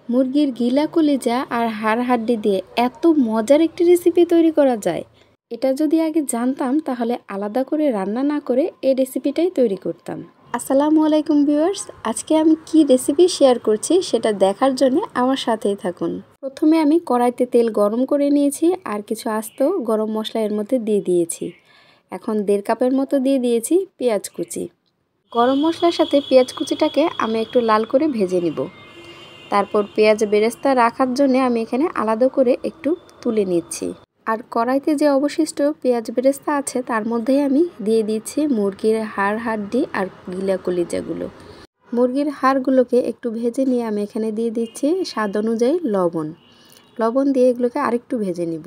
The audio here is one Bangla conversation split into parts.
মুরগির গিলা কলিজা আর হাড় হাড্ডি দিয়ে এত মজার একটি রেসিপি তৈরি করা যায়, এটা যদি আগে জানতাম তাহলে আলাদা করে রান্না না করে এই রেসিপিটাই তৈরি করতাম। আসসালামু আলাইকুম ভিউয়ার্স, আজকে আমি কি রেসিপি শেয়ার করছি সেটা দেখার জন্য আমার সাথেই থাকুন। প্রথমে আমি কড়াইতে তেল গরম করে নিয়েছি আর কিছু আস্ত গরম মশলা এর মধ্যে দিয়ে দিয়েছি। এখন 1.5 কাপের মতো দিয়ে দিয়েছি পেঁয়াজ কুচি। গরম মশলার সাথে পেঁয়াজ কুচিটাকে আমি একটু লাল করে ভেজে নিব। তারপর পেঁয়াজ বেরেস্তা রাখার জন্য আমি এখানে আলাদা করে একটু তুলে নিচ্ছি। আর কড়াইতে যে অবশিষ্ট পেঁয়াজ বেরেস্তা আছে তার মধ্যেই আমি দিয়ে দিচ্ছি মুরগির হাড় হাড্ডি আর গিলা কলিজাগুলো। মুরগির হাড়গুলোকে একটু ভেজে নিয়ে আমি এখানে দিয়ে দিচ্ছি স্বাদ অনুযায়ী লবণ দিয়ে এগুলোকে আরেকটু ভেজে নিব।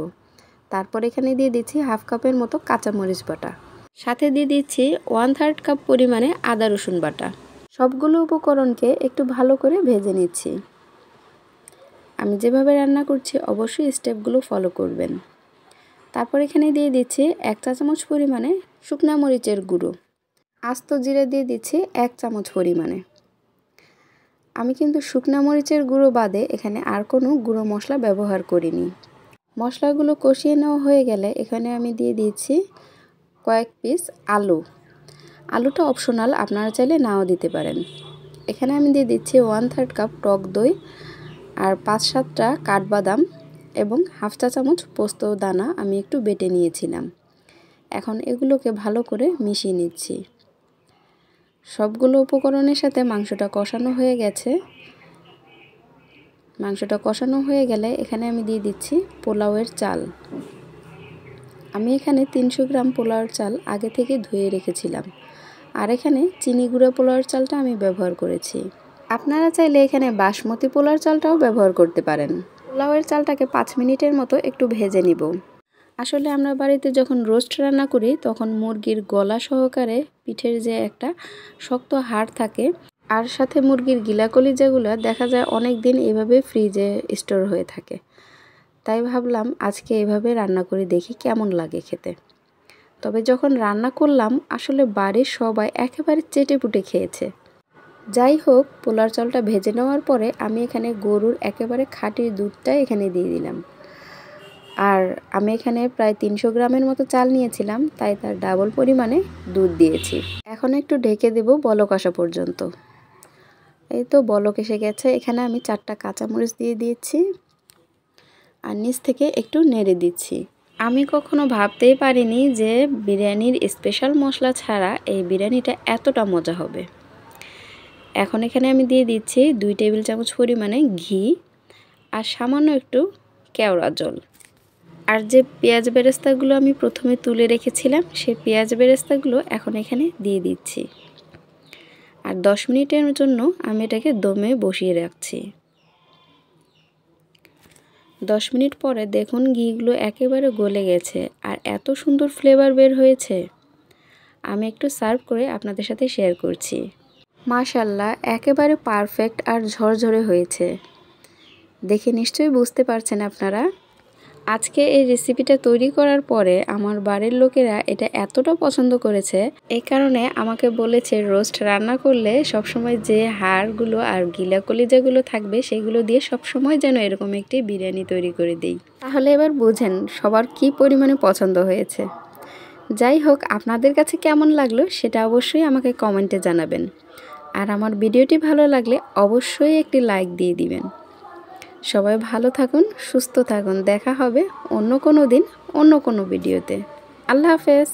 তারপর এখানে দিয়ে দিচ্ছি 1/2 কাপের মতো কাঁচামরিচ বাটা, সাথে দিয়ে দিচ্ছি 1/3 কাপ পরিমাণে আদা রসুন বাটা। সবগুলো উপকরণকে একটু ভালো করে ভেজে নিচ্ছি। আমি যেভাবে রান্না করছি অবশ্যই স্টেপগুলো ফলো করবেন। তারপর এখানে দিয়ে দিচ্ছি 1 চা চামচ পরিমাণে শুকনা মরিচের গুঁড়ো, আস্ত জিরা দিয়ে দিচ্ছি 1 চামচ পরিমাণে। আমি কিন্তু শুকনা মরিচের গুঁড়ো বাদে এখানে আর কোনো গুঁড়ো মশলা ব্যবহার করিনি। মশলাগুলো কষিয়ে নেওয়া হয়ে গেলে এখানে আমি দিয়ে দিচ্ছি কয়েক পিস আলুটা অপশনাল, আপনারা চাইলে নাও দিতে পারেন। এখানে আমি দিয়ে দিচ্ছি 1/3 কাপ টক দই আর 5-7টা কাঠবাদাম এবং 1/2 চা চামচ পোস্ত দানা আমি একটু বেটে নিয়েছিলাম। এখন এগুলোকে ভালো করে মিশিয়ে নিচ্ছি। সবগুলো উপকরণের সাথে মাংসটা কষানো হয়ে গেছে। মাংসটা কষানো হয়ে গেলে এখানে আমি দিয়ে দিচ্ছি পোলাওয়ের চাল। আমি এখানে 300 গ্রাম পোলাওয়ের চাল আগে থেকে ধুয়ে রেখেছিলাম। আর এখানে চিনি গুঁড়া পোলাওয়ের চালটা আমি ব্যবহার করেছি। আপনারা চাইলে এখানে বাসমতি পোলাওয়ের চালটাও ব্যবহার করতে পারেন। পোলাওয়ের চালটাকে 5 মিনিটের মতো একটু ভেজে নিব। আসলে আমরা বাড়িতে যখন রোস্ট রান্না করি তখন মুরগির গলা সহকারে পিঠের যে একটা শক্ত হাড় থাকে আর সাথে মুরগির গিলা কলিজাগুলো দেখা যায় অনেক দিন এভাবে ফ্রিজে স্টোর হয়ে থাকে। তাই ভাবলাম আজকে এভাবে রান্না করে দেখি কেমন লাগে খেতে। তবে যখন রান্না করলাম আসলে বাড়ির সবাই একেবারে চেটেপুটে খেয়েছে। যাই হোক, পোলার চালটা ভেজে নেওয়ার পরে আমি এখানে গরুর একেবারে খাঁটি দুধটা এখানে দিয়ে দিলাম। আর আমি এখানে প্রায় 300 গ্রামের মতো চাল নিয়েছিলাম, তাই তার ডাবল পরিমাণে দুধ দিয়েছি। এখন একটু ঢেকে দেব বলক আসা পর্যন্ত। এই তো বলক এসে গেছে। এখানে আমি 4টা কাঁচামরিচ দিয়ে দিয়েছি আর নিচ থেকে একটু নেড়ে দিচ্ছি। আমি কখনো ভাবতেই পারিনি যে বিরিয়ানির স্পেশাল মশলা ছাড়া এই বিরিয়ানিটা এতটা মজা হবে। এখন এখানে আমি দিয়ে দিচ্ছি 2 টেবিল চামচ পরিমাণে ঘি আর সামান্য একটু কেওড়া জল। আর যে পেঁয়াজ বেরেস্তাগুলো আমি প্রথমে তুলে রেখেছিলাম সেই পেঁয়াজ বেরেস্তাগুলো এখন এখানে দিয়ে দিচ্ছি। আর 10 মিনিটের জন্য আমি এটাকে দমে বসিয়ে রাখছি। 10 মিনিট পরে দেখুন ঘিগুলো একেবারে গলে গেছে আর এত সুন্দর ফ্লেভার বের হয়েছে। আমি একটু সার্ভ করে আপনাদের সাথে শেয়ার করছি। মাশাআল্লাহ, একেবারে পারফেক্ট আর ঝরঝরে হয়েছে। দেখে নিশ্চয়ই বুঝতে পারছেন আপনারা। আজকে এই রেসিপিটা তৈরি করার পরে আমার বাড়ির লোকেরা এটা এতটা পছন্দ করেছে, এই কারণে আমাকে বলেছে রোস্ট রান্না করলে সবসময় যে হাড়গুলো আর গিলা কলিজাগুলো থাকবে সেগুলো দিয়ে সবসময় যেন এরকম একটি বিরিয়ানি তৈরি করে দেই। তাহলে এবার বুঝেন সবার কি পরিমাণে পছন্দ হয়েছে। যাই হোক, আপনাদের কাছে কেমন লাগলো সেটা অবশ্যই আমাকে কমেন্টে জানাবেন। আর আমার ভিডিওটি ভালো লাগলে অবশ্যই একটি লাইক দিয়ে দিবেন। সবাই ভালো থাকুন, সুস্থ থাকুন। দেখা হবে অন্য কোনো দিন অন্য কোনো ভিডিওতে। আল্লাহ হাফেজ।